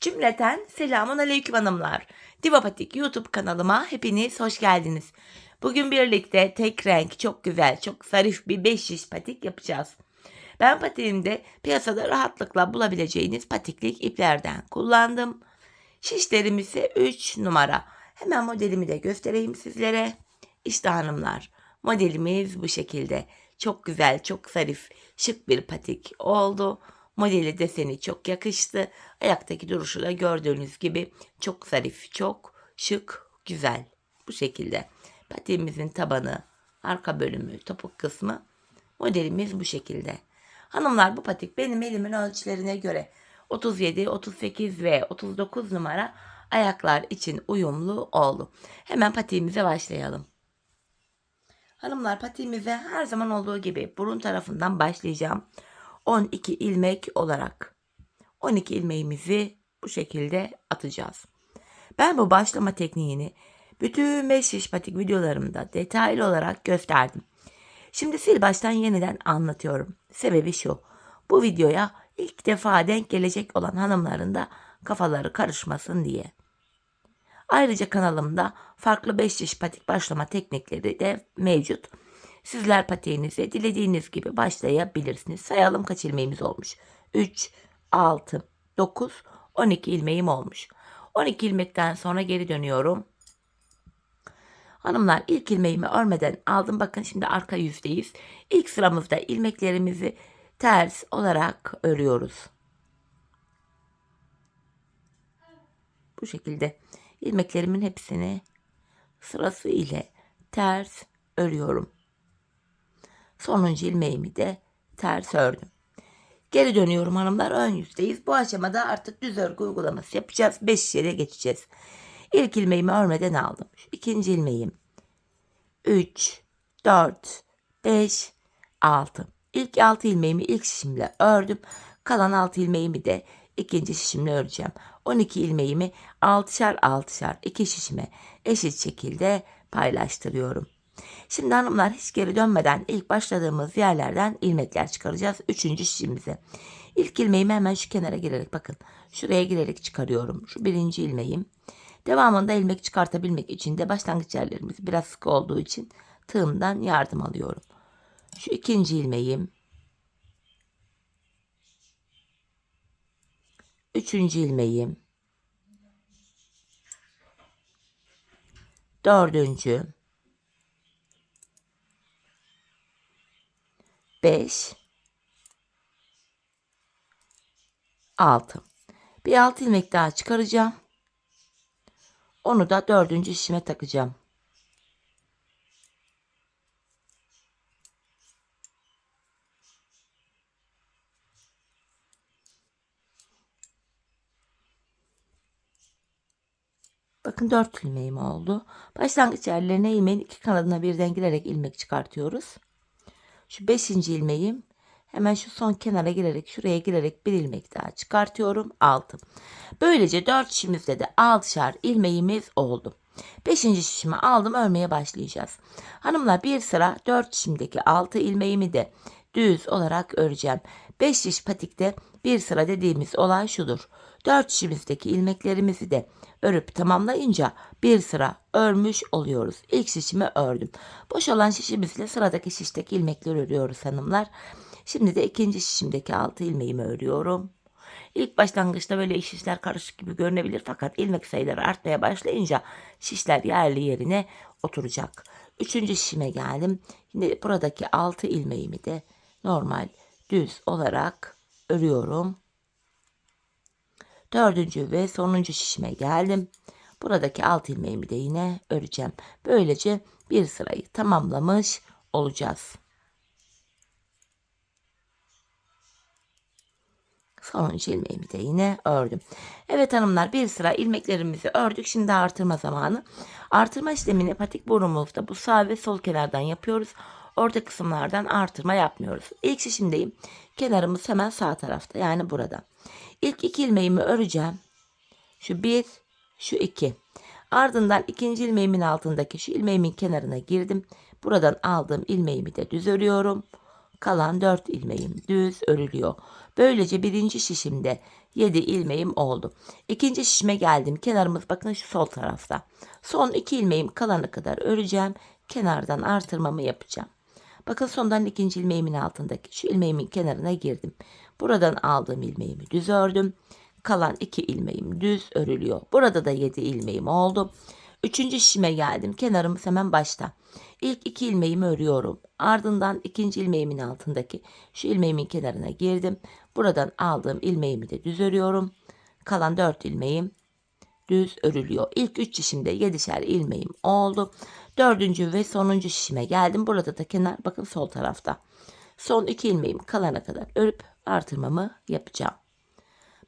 Cümleten selamun aleyküm hanımlar. Divapatik YouTube kanalıma hepiniz hoş geldiniz. Bugün birlikte tek renk çok güzel, çok zarif bir 5 şiş patik yapacağız. Ben patiğimde piyasada rahatlıkla bulabileceğiniz patiklik iplerden kullandım. Şişlerim ise 3 numara. Hemen modelimi de göstereyim sizlere. İşte hanımlar, modelimiz bu şekilde. Çok güzel, çok zarif, şık bir patik oldu. Modeli deseni çok yakıştı. Ayaktaki duruşu da gördüğünüz gibi çok zarif, çok şık, güzel. Bu şekilde. Patiğimizin tabanı, arka bölümü, topuk kısmı modelimiz bu şekilde. Hanımlar, bu patik benim elimin ölçülerine göre 37, 38 ve 39 numara ayaklar için uyumlu oldu. Hemen patiğimize başlayalım. Hanımlar, patiğimize her zaman olduğu gibi burun tarafından başlayacağım. 12 ilmek olarak 12 ilmeğimizi bu şekilde atacağız. Ben bu başlama tekniğini bütün 5 şiş patik videolarımda detaylı olarak gösterdim. Şimdi sil baştan yeniden anlatıyorum. Sebebi şu: bu videoya ilk defa denk gelecek olan hanımların da kafaları karışmasın diye. Ayrıca kanalımda farklı 5 şiş patik başlama teknikleri de mevcut. Sizler patiğinize dilediğiniz gibi başlayabilirsiniz. Sayalım kaç ilmeğimiz olmuş. 3, 6, 9, 12 ilmeğim olmuş. 12 ilmekten sonra geri dönüyorum. Hanımlar, ilk ilmeğimi örmeden aldım. Bakın şimdi arka yüzdeyiz. İlk sıramızda ilmeklerimizi ters olarak örüyoruz. Bu şekilde ilmeklerimin hepsini sırası ile ters örüyorum. Sonuncu ilmeğimi de ters ördüm. Geri dönüyorum hanımlar, ön yüzdeyiz. Bu aşamada artık düz örgü uygulaması yapacağız. 5 yere geçeceğiz. İlk ilmeğimi örmeden aldım. Şu ikinci ilmeğim. 3, 4, 5, 6. İlk 6 ilmeğimi ilk şişimle ördüm. Kalan 6 ilmeğimi de ikinci şişimle öreceğim. 12 ilmeğimi 6'şar 6'şar 2 şişime eşit şekilde paylaştırıyorum. Şimdi hanımlar, hiç geri dönmeden ilk başladığımız yerlerden ilmekler çıkaracağız. 3. şişimize. İlk ilmeğimi hemen şu kenara girerek, bakın şuraya girerek çıkarıyorum. Şu birinci ilmeğim. Devamında ilmek çıkartabilmek için de başlangıç yerlerimiz biraz sıkı olduğu için tığımdan yardım alıyorum. Şu ikinci ilmeğim. Üçüncü ilmeğim. Dördüncü. 5. 6. Bir 6 ilmek daha çıkaracağım. Onu da 4. şişime takacağım. Bakın 4 ilmeğim oldu. Başlangıç yerlerine ilmeğin iki kanadına birden girerek ilmek çıkartıyoruz. Şu 5. ilmeğim, hemen şu son kenara girerek şuraya girerek bir ilmek daha çıkartıyorum. 6. Böylece 4 şişimizde de 6'şar ilmeğimiz oldu. 5. şişimi aldım, örmeye başlayacağız. Hanımlar, bir sıra 4 şişimdeki 6 ilmeğimi de düz olarak öreceğim. 5 şiş patikte bir sıra dediğimiz olay şudur: 4 şişimizdeki ilmeklerimizi de örüp tamamlayınca bir sıra örmüş oluyoruz. İlk şişimi ördüm. Boş olan şişimizle sıradaki şişteki ilmekleri örüyoruz hanımlar. Şimdi de ikinci şişimdeki 6 ilmeğimi örüyorum. İlk başlangıçta böyle şişler karışık gibi görünebilir, fakat ilmek sayıları artmaya başlayınca şişler yerli yerine oturacak. Üçüncü şişime geldim. Şimdi buradaki 6 ilmeğimi de normal düz olarak örüyorum. Dördüncü ve sonuncu şişime geldim. Buradaki 6 ilmeğimi de yine öreceğim. Böylece bir sırayı tamamlamış olacağız. Sonuncu ilmeğimi de yine ördüm. Evet hanımlar, bir sıra ilmeklerimizi ördük. Şimdi artırma zamanı. Artırma işlemini patik burnumuzda bu sağ ve sol kenardan yapıyoruz. Orta kısımlardan artırma yapmıyoruz. İlk şişimdeyim. Kenarımız hemen sağ tarafta, yani burada. İlk 2 ilmeğimi öreceğim. Şu 1, şu 2. Ardından ikinci ilmeğimin altındaki şu ilmeğimin kenarına girdim. Buradan aldığım ilmeğimi de düz örüyorum. Kalan 4 ilmeğim düz örülüyor. Böylece birinci şişimde 7 ilmeğim oldu. İkinci şişime geldim. Kenarımız bakın şu sol tarafta. Son 2 ilmeğim kalana kadar öreceğim. Kenardan artırmamı yapacağım. Bakın sondan ikinci ilmeğimin altındaki şu ilmeğimin kenarına girdim. Buradan aldığım ilmeğimi düz ördüm. Kalan 2 ilmeğim düz örülüyor. Burada da 7 ilmeğim oldu. Üçüncü şişime geldim. Kenarımız hemen başta. İlk 2 ilmeğimi örüyorum. Ardından ikinci ilmeğimin altındaki şu ilmeğimin kenarına girdim. Buradan aldığım ilmeğimi de düz örüyorum. Kalan 4 ilmeğim düz örülüyor. İlk 3 şişimde 7'şer ilmeğim oldu. Dördüncü ve sonuncu şişime geldim. Burada da kenar bakın sol tarafta. Son 2 ilmeğim kalana kadar örüp artırmamı yapacağım.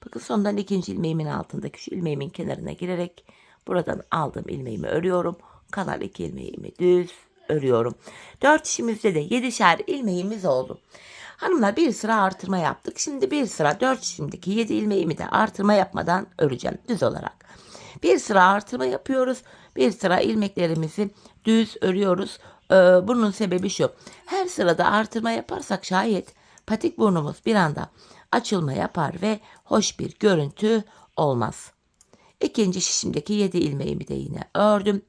Bakın sondan ikinci ilmeğimin altındaki şu ilmeğimin kenarına girerek buradan aldığım ilmeğimi örüyorum. Kalan 2 ilmeğimi düz örüyorum. 4 şişimizde de 7'şer ilmeğimiz oldu. Hanımlar bir sıra artırma yaptık. Şimdi bir sıra 4 şişimdeki 7 ilmeğimi de artırma yapmadan öreceğim düz olarak. Bir sıra artırma yapıyoruz. Bir sıra ilmeklerimizi düz örüyoruz. Bunun sebebi şu. Her sırada artırma yaparsak şayet patik burnumuz bir anda açılma yapar ve hoş bir görüntü olmaz. İkinci şişimdeki 7 ilmeğimi de yine ördüm.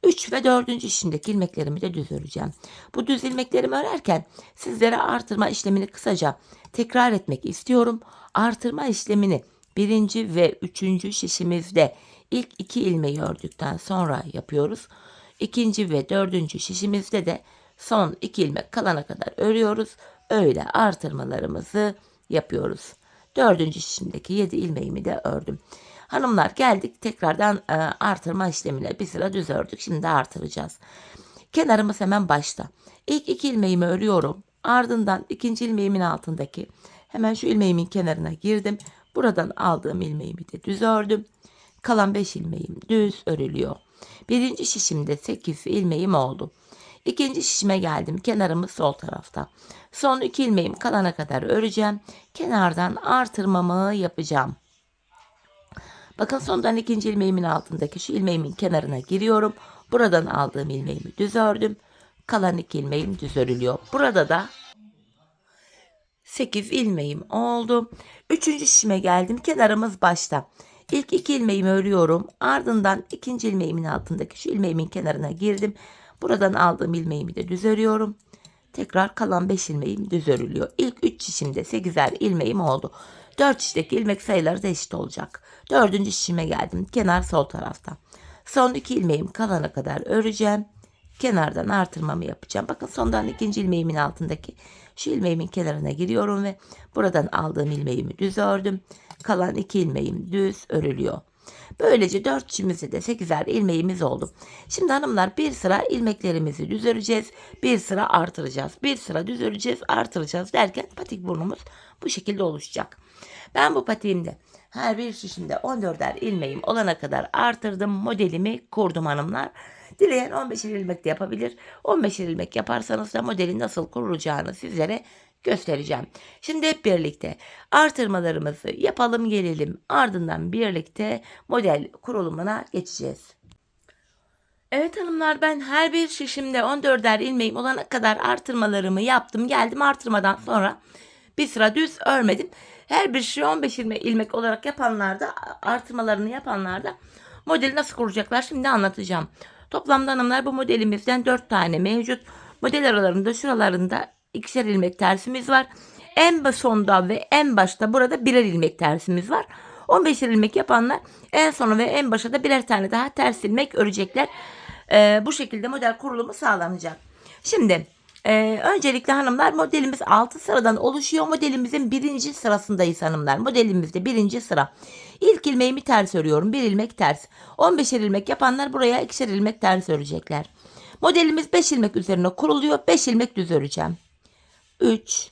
3 ve 4. şişimdeki ilmeklerimi de düz öreceğim. Bu düz ilmeklerimi örerken sizlere artırma işlemini kısaca tekrar etmek istiyorum. Artırma işlemini 1. ve 3. şişimizde ilk 2 ilmeği ördükten sonra yapıyoruz. 2. ve 4. şişimizde de son 2 ilmek kalana kadar örüyoruz. Öyle artırmalarımızı yapıyoruz. 4. şişimdeki 7 ilmeğimi de ördüm. Hanımlar geldik tekrardan artırma işlemine bir sıra düz ördük. Şimdi artıracağız. Kenarımız hemen başta. İlk 2 ilmeğimi örüyorum. Ardından ikinci ilmeğimin altındaki hemen şu ilmeğimin kenarına girdim. Buradan aldığım ilmeğimi de düz ördüm. Kalan 5 ilmeğim düz örülüyor. Birinci şişimde 8 ilmeğim oldu. İkinci şişime geldim. Kenarımız sol tarafta. Son 2 ilmeğim kalana kadar öreceğim. Kenardan artırmamı yapacağım. Bakın sondan ikinci ilmeğimin altındaki şu ilmeğimin kenarına giriyorum. Buradan aldığım ilmeğimi düz ördüm. Kalan 2 ilmeğim düz örülüyor. Burada da 8 ilmeğim oldu. Üçüncü şişime geldim. Kenarımız başta. İlk 2 ilmeğimi örüyorum. Ardından ikinci ilmeğimin altındaki şu ilmeğimin kenarına girdim. Buradan aldığım ilmeğimi de düz örüyorum. Tekrar kalan 5 ilmeğim düz örülüyor. İlk 3 şişimde 8'er ilmeğim oldu. 4 şişteki ilmek sayıları da eşit olacak. 4. şişime geldim. Kenar sol tarafta. Son 2 ilmeğim kalana kadar öreceğim. Kenardan artırmamı yapacağım. Bakın sondan ikinci ilmeğimin altındaki şu ilmeğimin kenarına giriyorum ve buradan aldığım ilmeğimi düz ördüm. Kalan 2 ilmeğim düz örülüyor. Böylece 4 şişimizde de 8'er ilmeğimiz oldu. Şimdi hanımlar bir sıra ilmeklerimizi düz öreceğiz. Bir sıra artıracağız. Bir sıra düz öreceğiz, artıracağız derken patik burnumuz bu şekilde oluşacak. Ben bu patiğimde her bir şişimde 14'er ilmeğim olana kadar artırdım. Modelimi kurdum hanımlar. Dileyen 15'er ilmek de yapabilir. 15'er ilmek yaparsanız da modelin nasıl kurulacağını sizlere göstereceğim. Şimdi hep birlikte artırmalarımızı yapalım gelelim. Ardından birlikte model kurulumuna geçeceğiz. Evet hanımlar ben her bir şişimde 14'er ilmeğim olana kadar artırmalarımı yaptım. Geldim artırmadan sonra bir sıra düz örmedim. Her bir şişi 15 ilmek olarak yapanlar da artırmalarını yapanlar da modeli nasıl kuracaklar şimdi anlatacağım. Toplamda hanımlar bu modelimizden 4 tane mevcut. Model aralarında şuralarında ikişer ilmek tersimiz var. En sonda ve en başta burada birer ilmek tersimiz var. 15 ilmek yapanlar en sona ve en başa da birer tane daha ters ilmek örecekler. Bu şekilde model kurulumu sağlanacak. Şimdi öncelikle hanımlar modelimiz 6 sıradan oluşuyor. Modelimizin 1. sırasındayız hanımlar. Modelimizde 1. sıra. İlk ilmeğimi ters örüyorum. 1 ilmek ters. 15'er ilmek yapanlar buraya 2'şer ilmek ters örecekler. Modelimiz 5 ilmek üzerine kuruluyor. 5 ilmek düz öreceğim. 3,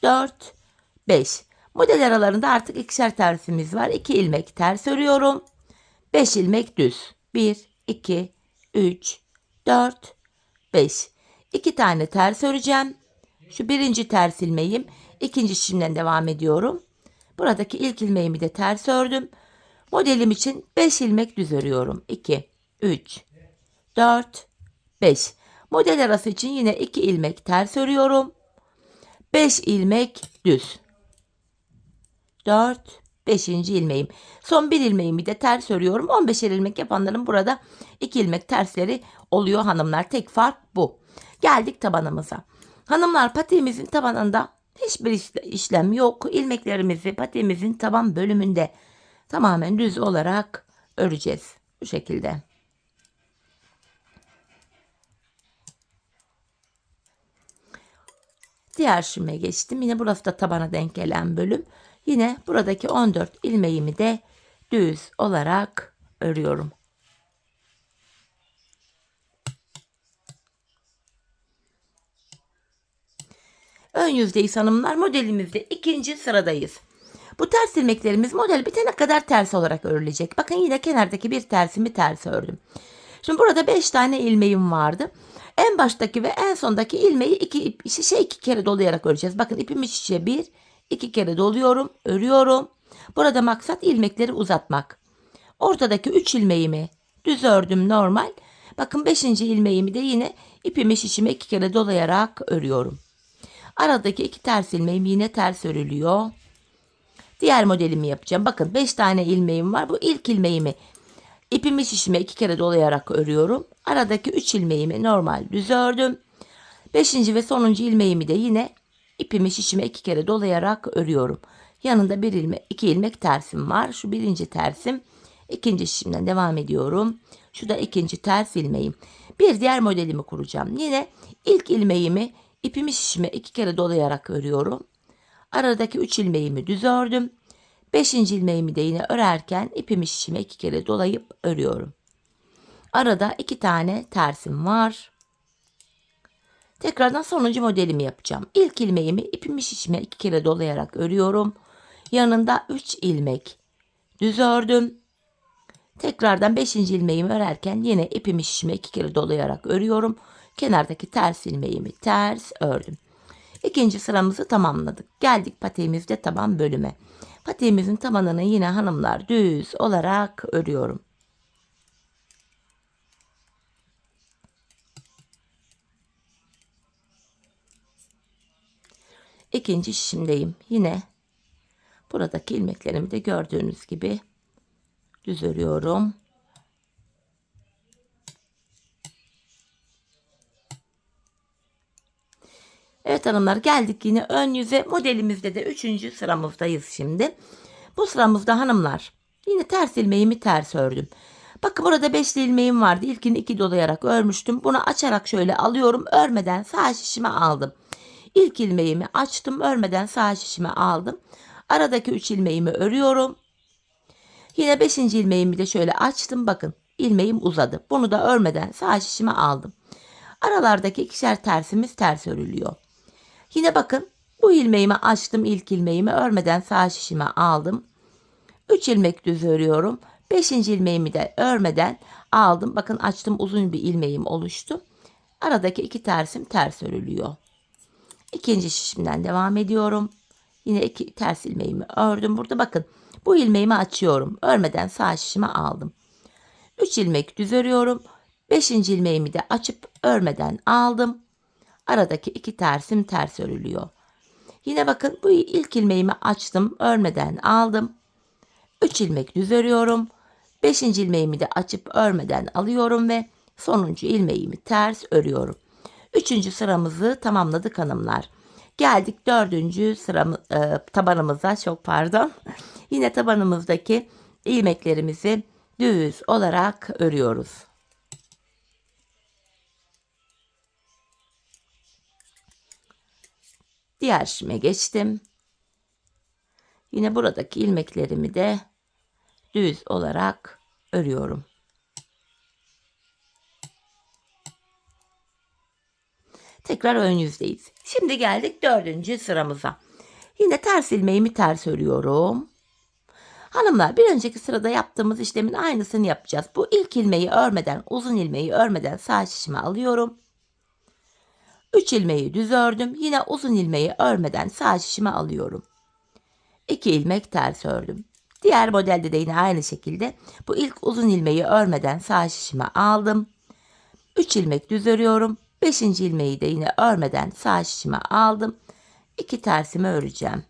4, 5. Model aralarında artık 2'şer tersimiz var. 2 ilmek ters örüyorum. 5 ilmek düz. 1, 2, 3, 4, 5. 2 tane ters öreceğim. Şu birinci ters ilmeğim. İkinci şişimden devam ediyorum. Buradaki ilk ilmeğimi de ters ördüm. Modelim için 5 ilmek düz örüyorum. 2, 3, 4, 5. Model arası için yine 2 ilmek ters örüyorum. 5 ilmek düz. 4, 5. ilmeğim. Son bir ilmeğimi de ters örüyorum. 15'er ilmek yapanların burada 2 ilmek tersleri oluyor hanımlar. Tek fark bu. Geldik tabanımıza. Hanımlar, patiğimizin tabanında hiçbir işlem yok. İlmeklerimizi patiğimizin taban bölümünde tamamen düz olarak öreceğiz. Bu şekilde. Diğer şişime geçtim. Yine burası da tabana denk gelen bölüm. Yine buradaki 14 ilmeğimi de düz olarak örüyorum. Ön yüzdeyiz hanımlar. Modelimizde ikinci sıradayız. Bu ters ilmeklerimiz model bitene kadar ters olarak örülecek. Bakın yine kenardaki bir tersimi ters ördüm. Şimdi burada 5 tane ilmeğim vardı. En baştaki ve en sondaki ilmeği iki kere dolayarak öreceğiz. Bakın ipimi şişe 1, 2 kere doluyorum, örüyorum. Burada maksat ilmekleri uzatmak. Ortadaki 3 ilmeğimi düz ördüm normal. Bakın 5. ilmeğimi de yine ipimi şişime 2 kere dolayarak örüyorum. Aradaki 2 ters ilmeğim yine ters örülüyor. Diğer modelimi yapacağım. Bakın 5 tane ilmeğim var. Bu ilk ilmeğimi ipimi şişime 2 kere dolayarak örüyorum. Aradaki 3 ilmeğimi normal düz ördüm. 5. ve sonuncu ilmeğimi de yine ipimi şişime 2 kere dolayarak örüyorum. Yanında 2 ilmek tersim var. Şu birinci tersim. İkinci şişimden devam ediyorum. Şu da ikinci ters ilmeğim. Bir diğer modelimi kuracağım. Yine ilk ilmeğimi ipimi şişime 2 kere dolayarak örüyorum. Aradaki 3 ilmeğimi düz ördüm. 5. ilmeğimi de yine örerken ipimi şişime 2 kere dolayıp örüyorum. Arada 2 tane tersim var. Tekrardan sonuncu modelimi yapacağım. İlk ilmeğimi ipimi şişime 2 kere dolayarak örüyorum. Yanında 3 ilmek düz ördüm. Tekrardan 5. ilmeğimi örerken yine ipimi şişime 2 kere dolayarak örüyorum. Kenardaki ters ilmeğimi ters ördüm. İkinci sıramızı tamamladık. Geldik patiğimizde taban bölüme. Patiğimizin tabanını yine hanımlar düz olarak örüyorum. İkinci şişimdeyim. Yine buradaki ilmeklerimi de gördüğünüz gibi düz örüyorum. Evet hanımlar, geldik yine ön yüze. Modelimizde de 3. sıramızdayız şimdi. Bu sıramızda hanımlar yine ters ilmeğimi ters ördüm. Bakın burada 5'li ilmeğim vardı. İlkini 2 dolayarak örmüştüm. Bunu açarak şöyle alıyorum. Örmeden sağ şişime aldım. İlk ilmeğimi açtım. Örmeden sağ şişime aldım. Aradaki 3 ilmeğimi örüyorum. Yine 5. ilmeğimi de şöyle açtım. Bakın ilmeğim uzadı. Bunu da örmeden sağ şişime aldım. Aralardaki ikişer tersimiz ters örülüyor. Yine bakın bu ilmeğimi açtım. İlk ilmeğimi örmeden sağ şişime aldım. 3 ilmek düz örüyorum. 5. ilmeğimi de örmeden aldım. Bakın açtım, uzun bir ilmeğim oluştu. Aradaki 2 tersim ters örülüyor. İkinci şişimden devam ediyorum. Yine 2 ters ilmeğimi ördüm. Burada bakın bu ilmeğimi açıyorum. Örmeden sağ şişime aldım. 3 ilmek düz örüyorum. 5. ilmeğimi de açıp örmeden aldım. Aradaki 2 tersim ters örülüyor. Yine bakın bu ilk ilmeğimi açtım. Örmeden aldım. 3 ilmek düz örüyorum. 5. ilmeğimi de açıp örmeden alıyorum ve sonuncu ilmeğimi ters örüyorum. 3. sıramızı tamamladık hanımlar. Geldik 4. tabanımıza, çok pardon. Yine tabanımızdaki ilmeklerimizi düz olarak örüyoruz. Diğer şişime geçtim. Yine buradaki ilmeklerimi de düz olarak örüyorum. Tekrar ön yüzdeyiz. Şimdi geldik 4. sıramıza. Yine ters ilmeğimi ters örüyorum. Hanımlar, bir önceki sırada yaptığımız işlemin aynısını yapacağız. Bu ilk ilmeği örmeden, uzun ilmeği örmeden sağ şişime alıyorum. 3 ilmeği düz ördüm. Yine uzun ilmeği örmeden sağ şişime alıyorum. 2 ilmek ters ördüm. Diğer modelde de yine aynı şekilde bu ilk uzun ilmeği örmeden sağ şişime aldım. 3 ilmek düz örüyorum. 5. ilmeği de yine örmeden sağ şişime aldım. 2 tersimi öreceğim.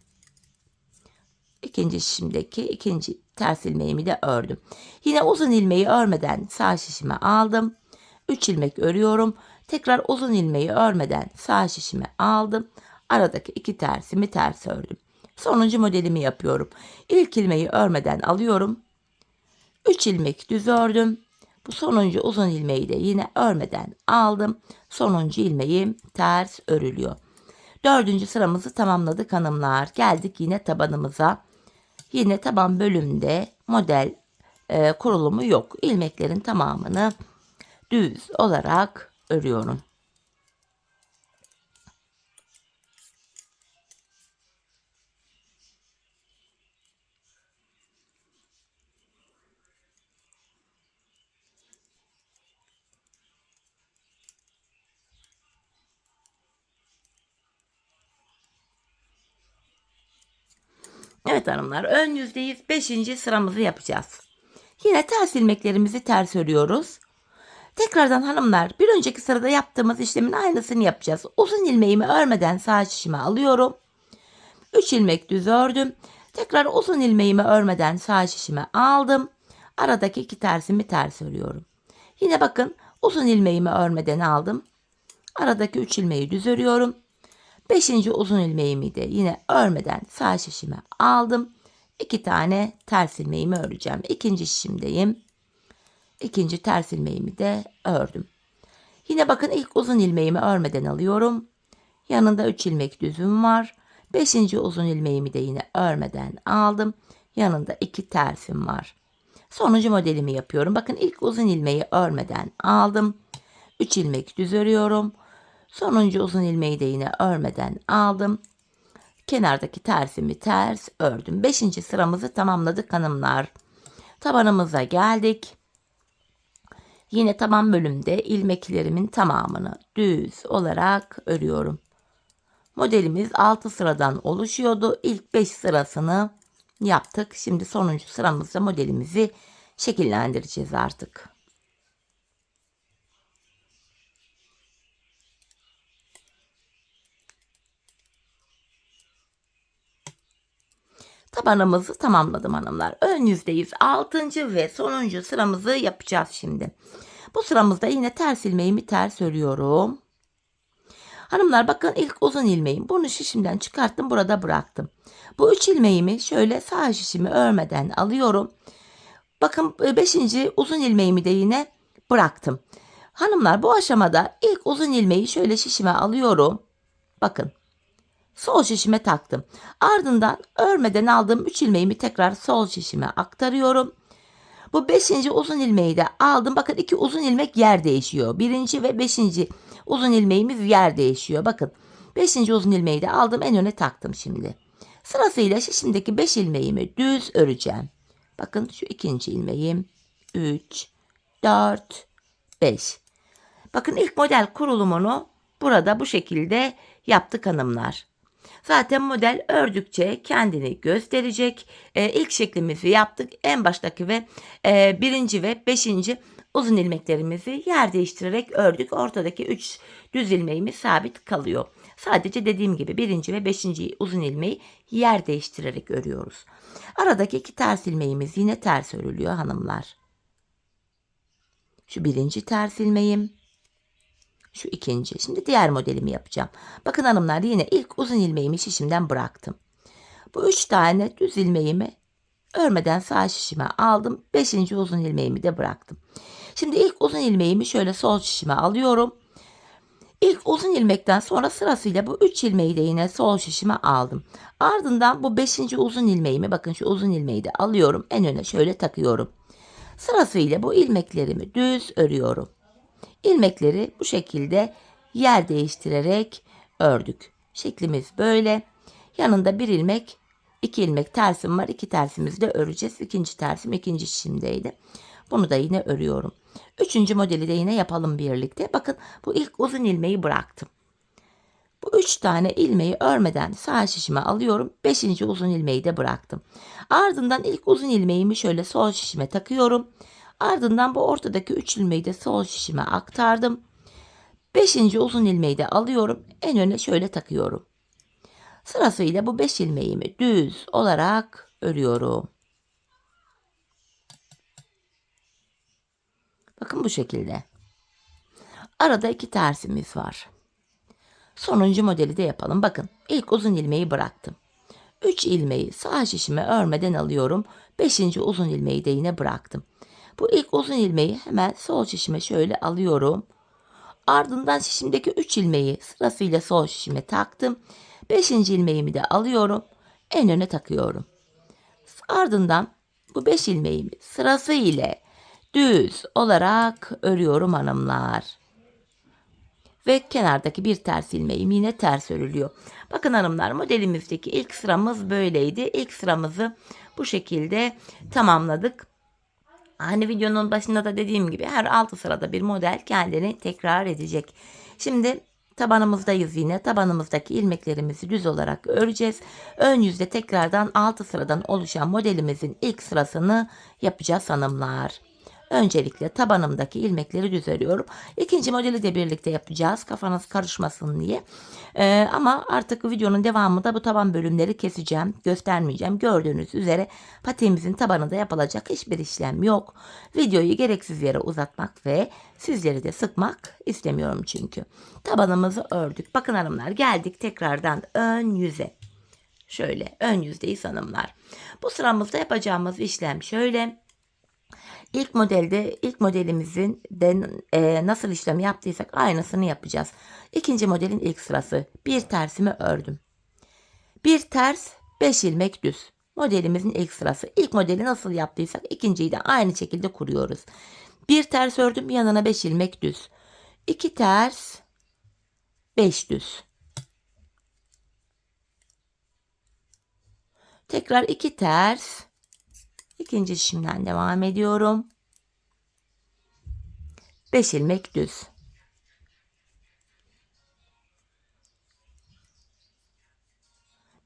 İkinci şişimdeki ikinci ters ilmeğimi de ördüm. Yine uzun ilmeği örmeden sağ şişime aldım. 3 ilmek örüyorum. Tekrar uzun ilmeği örmeden sağ şişime aldım. Aradaki 2 tersimi ters ördüm. Sonuncu modelimi yapıyorum. İlk ilmeği örmeden alıyorum. 3 ilmek düz ördüm. Bu sonuncu uzun ilmeği de yine örmeden aldım. Sonuncu ilmeğim ters örülüyor. Dördüncü sıramızı tamamladık hanımlar. Geldik yine tabanımıza. Yine taban bölümünde model kurulumu yok. İlmeklerin tamamını düz olarak örüyorum. Evet hanımlar, ön yüzdeyiz. 5. sıramızı yapacağız. Yine ters ilmeklerimizi ters örüyoruz. Tekrardan hanımlar, bir önceki sırada yaptığımız işlemin aynısını yapacağız. Uzun ilmeğimi örmeden sağ şişime alıyorum. 3 ilmek düz ördüm. Tekrar uzun ilmeğimi örmeden sağ şişime aldım. Aradaki 2 tersimi ters örüyorum. Yine bakın, uzun ilmeğimi örmeden aldım. Aradaki 3 ilmeği düz örüyorum. 5. uzun ilmeğimi de yine örmeden sağ şişime aldım. 2 tane ters ilmeğimi öreceğim. İkinci şişimdeyim. İkinci ters ilmeğimi de ördüm. Yine bakın, ilk uzun ilmeğimi örmeden alıyorum. Yanında 3 ilmek düzüm var. 5. uzun ilmeğimi de yine örmeden aldım. Yanında 2 tersim var. Sonuncu modelimi yapıyorum. Bakın, ilk uzun ilmeği örmeden aldım. 3 ilmek düz örüyorum. Sonuncu uzun ilmeği de yine örmeden aldım. Kenardaki tersimi ters ördüm. 5. sıramızı tamamladık hanımlar. Tabanımıza geldik. Yine taban bölümde ilmeklerimin tamamını düz olarak örüyorum. Modelimiz 6 sıradan oluşuyordu. İlk 5 sırasını yaptık. Şimdi sonuncu sıramızda modelimizi şekillendireceğiz artık. Tabanımızı tamamladım hanımlar. Ön yüzdeyiz. 6. ve sonuncu sıramızı yapacağız şimdi. Bu sıramızda yine ters ilmeğimi ters örüyorum. Hanımlar bakın, ilk uzun ilmeğim. Bunu şişimden çıkarttım, burada bıraktım. Bu 3 ilmeğimi şöyle sağ şişimi örmeden alıyorum. Bakın, 5. uzun ilmeğimi de yine bıraktım. Hanımlar, bu aşamada ilk uzun ilmeği şöyle şişime alıyorum. Bakın, sol şişime taktım. Ardından örmeden aldığım 3 ilmeğimi tekrar sol şişime aktarıyorum. Bu 5. uzun ilmeği de aldım. Bakın, 2 uzun ilmek yer değişiyor. 1. ve 5. uzun ilmeğimiz yer değişiyor. Bakın, 5. uzun ilmeği de aldım, en öne taktım şimdi. Sırasıyla şişimdeki 5 ilmeğimi düz öreceğim. Bakın, şu ikinci ilmeğim. 3, 4, 5. Bakın, ilk model kurulumunu burada bu şekilde yaptık hanımlar. Zaten model ördükçe kendini gösterecek. İlk şeklimizi yaptık. En baştaki ve 1. ve 5. uzun ilmeklerimizi yer değiştirerek ördük. Ortadaki 3 düz ilmeğimiz sabit kalıyor. Sadece dediğim gibi 1. ve 5. uzun ilmeği yer değiştirerek örüyoruz. Aradaki 2 ters ilmeğimiz yine ters örülüyor hanımlar. Şu 1. ters ilmeğim. Şu ikinci. Şimdi diğer modelimi yapacağım. Bakın hanımlar, yine ilk uzun ilmeğimi şişimden bıraktım. Bu 3 tane düz ilmeğimi örmeden sağ şişime aldım. 5. uzun ilmeğimi de bıraktım. Şimdi ilk uzun ilmeğimi şöyle sol şişime alıyorum. İlk uzun ilmekten sonra sırasıyla bu 3 ilmeği de yine sol şişime aldım. Ardından bu 5. uzun ilmeğimi, bakın şu uzun ilmeği de alıyorum. En öne şöyle takıyorum. Sırasıyla bu ilmeklerimi düz örüyorum. İlmekleri bu şekilde yer değiştirerek ördük. Şeklimiz böyle. Yanında bir ilmek, 2 ilmek tersim var. 2 tersimizi de öreceğiz. İkinci tersim ikinci şişimdeydi. Bunu da yine örüyorum. 3. modeli de yine yapalım birlikte. Bakın, bu ilk uzun ilmeği bıraktım. Bu 3 tane ilmeği örmeden sağ şişime alıyorum. 5. uzun ilmeği de bıraktım. Ardından ilk uzun ilmeğimi şöyle sol şişime takıyorum. Ardından bu ortadaki 3 ilmeği de sol şişime aktardım. 5. uzun ilmeği de alıyorum. En öne şöyle takıyorum. Sırasıyla bu 5 ilmeğimi düz olarak örüyorum. Bakın bu şekilde. Arada 2 tersimiz var. Sonuncu modeli de yapalım. Bakın ilk uzun ilmeği bıraktım. 3 ilmeği sağ şişime örmeden alıyorum. 5. uzun ilmeği de yine bıraktım. Bu ilk uzun ilmeği hemen sol şişime şöyle alıyorum. Ardından şişimdeki 3 ilmeği sırasıyla sol şişime taktım. 5. ilmeğimi de alıyorum. En öne takıyorum. Ardından bu 5 ilmeğimi sırasıyla düz olarak örüyorum hanımlar. Ve kenardaki bir ters ilmeğim yine ters örülüyor. Bakın hanımlar, modelimizdeki ilk sıramız böyleydi. İlk sıramızı bu şekilde tamamladık. Hani videonun başında da dediğim gibi her 6 sırada bir model kendini tekrar edecek. Şimdi tabanımızdayız yine. Tabanımızdaki ilmeklerimizi düz olarak öreceğiz. Ön yüzde tekrardan 6 sıradan oluşan modelimizin ilk sırasını yapacağız hanımlar. Öncelikle tabanımdaki ilmekleri düz örüyorum. İkinci modeli de birlikte yapacağız. Kafanız karışmasın diye. Ama artık videonun devamında bu taban bölümleri keseceğim. Göstermeyeceğim. Gördüğünüz üzere patiğimizin tabanında yapılacak hiçbir işlem yok. Videoyu gereksiz yere uzatmak ve sizleri de sıkmak istemiyorum çünkü. Tabanımızı ördük. Bakın hanımlar, geldik tekrardan ön yüze. Şöyle ön yüzdeyiz hanımlar. Bu sıramızda yapacağımız işlem şöyle. İlk modelimizin de nasıl işlem yaptıysak aynısını yapacağız. İkinci modelin ilk sırası. Bir tersimi ördüm. Bir ters, 5 ilmek düz. Modelimizin ilk sırası. İlk modeli nasıl yaptıysak ikinciyi de aynı şekilde kuruyoruz. Bir ters ördüm, yanına 5 ilmek düz. 2 ters, 5 düz. Tekrar 2 ters. İkinci şişimden devam ediyorum. 5 ilmek düz.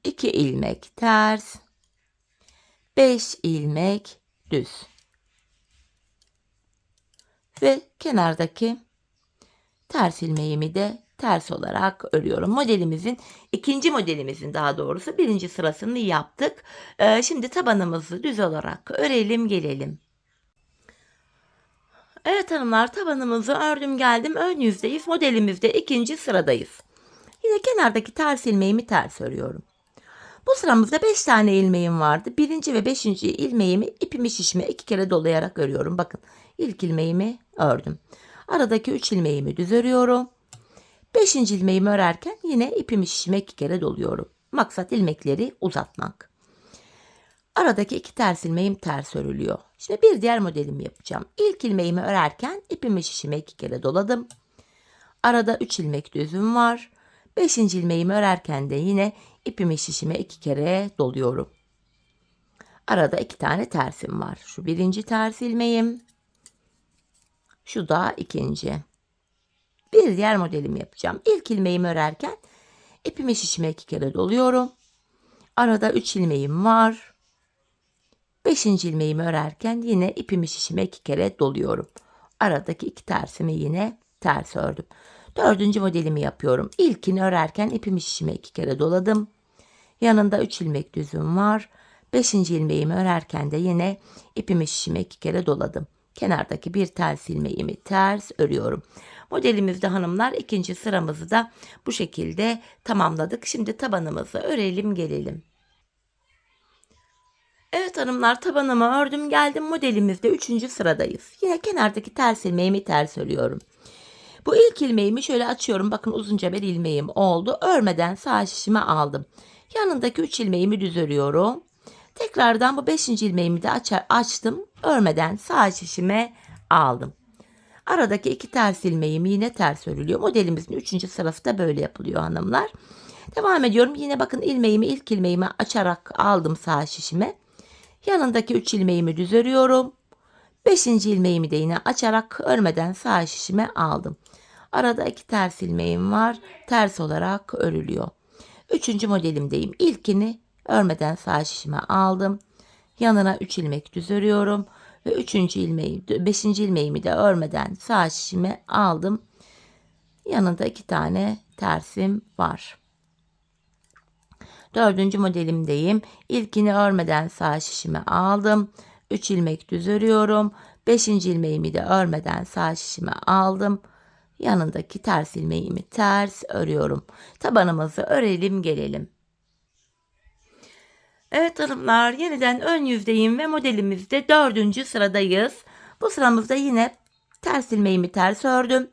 2 ilmek ters. 5 ilmek düz. Ve kenardaki ters ilmeğimi de ters olarak örüyorum. İkinci modelimizin daha doğrusu birinci sırasını yaptık. Şimdi tabanımızı düz olarak örelim gelelim. Evet hanımlar, tabanımızı ördüm geldim. Ön yüzdeyiz. Modelimizde ikinci sıradayız. Yine kenardaki ters ilmeğimi ters örüyorum. Bu sıramızda 5 tane ilmeğim vardı. Birinci ve 5. ilmeğimi ipimi şişime 2 kere dolayarak örüyorum. Bakın ilk ilmeğimi ördüm. Aradaki 3 ilmeğimi düz örüyorum. 5. ilmeğimi örerken yine ipimi şişime 2 kere doluyorum. Maksat ilmekleri uzatmak. Aradaki 2 ters ilmeğim ters örülüyor. Şimdi bir diğer modelimi yapacağım. İlk ilmeğimi örerken ipimi şişime 2 kere doladım. Arada 3 ilmek düzüm var. 5. ilmeğimi örerken de yine ipimi şişime 2 kere doluyorum. Arada 2 tane tersim var. Şu birinci ters ilmeğim. Şu da ikinci. Bir diğer modelimi yapacağım. İlk ilmeğimi örerken ipimi şişime 2 kere doluyorum. Arada 3 ilmeğim var. 5. ilmeğimi örerken yine ipimi şişime 2 kere doluyorum. Aradaki 2 tersimi yine ters ördüm. 4. modelimi yapıyorum. İlkini örerken ipimi şişime 2 kere doladım. Yanında 3 ilmek düzüm var. 5. ilmeğimi örerken de yine ipimi şişime 2 kere doladım. Kenardaki bir ters ilmeğimi ters örüyorum. Modelimizde hanımlar ikinci sıramızı da bu şekilde tamamladık. Şimdi tabanımızı örelim gelelim. Evet hanımlar, tabanımı ördüm geldim. Modelimizde 3. sıradayız. Yine kenardaki ters ilmeğimi ters örüyorum. Bu ilk ilmeğimi şöyle açıyorum. Bakın uzunca bir ilmeğim oldu. Örmeden sağ şişime aldım. Yanındaki 3 ilmeğimi düz örüyorum. Tekrardan bu 5. ilmeğimi de açtım. Örmeden sağ şişime aldım. Aradaki 2 ters ilmeğim yine ters örülüyor. Modelimizin 3. sırası da böyle yapılıyor hanımlar. Devam ediyorum. Yine bakın ilk ilmeğimi açarak aldım sağ şişime. Yanındaki 3 ilmeğimi düz örüyorum. 5. ilmeğimi de yine açarak örmeden sağ şişime aldım. Arada 2 ters ilmeğim var. Ters olarak örülüyor. 3. modelimdeyim. İlkini örmeden sağ şişime aldım. Yanına 3 ilmek düz örüyorum. Ve 5. ilmeğimi de örmeden sağ şişime aldım. Yanında 2 tane tersim var. Dördüncü modelimdeyim. İlkini örmeden sağ şişime aldım. 3 ilmek düz örüyorum. 5. ilmeğimi de örmeden sağ şişime aldım. Yanındaki ters ilmeğimi ters örüyorum. Tabanımızı örelim gelelim. Evet hanımlar, yeniden ön yüzdeyim ve modelimizde 4. sıradayız. Bu sıramızda yine ters ilmeğimi ters ördüm.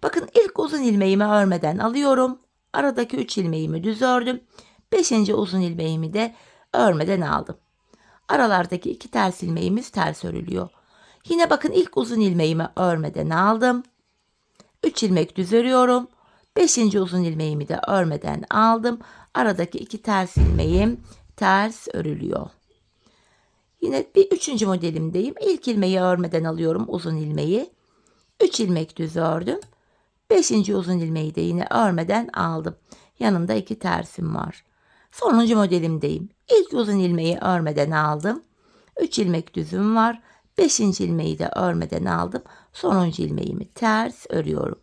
Bakın ilk uzun ilmeğimi örmeden alıyorum. Aradaki 3 ilmeğimi düz ördüm. 5. uzun ilmeğimi de örmeden aldım. Aralardaki 2 ters ilmeğimiz ters örülüyor. Yine bakın ilk uzun ilmeğimi örmeden aldım. 3 ilmek düz örüyorum. 5. uzun ilmeğimi de örmeden aldım. Aradaki 2 ters ilmeğim ters örülüyor. Yine bir 3. modelimdeyim. İlk ilmeği örmeden alıyorum uzun ilmeği. 3 ilmek düz ördüm. 5. uzun ilmeği de yine örmeden aldım. Yanında 2 tersim var. Sonuncu modelimdeyim. İlk uzun ilmeği örmeden aldım. 3 ilmek düzüm var. 5. ilmeği de örmeden aldım. Sonuncu ilmeğimi ters örüyorum.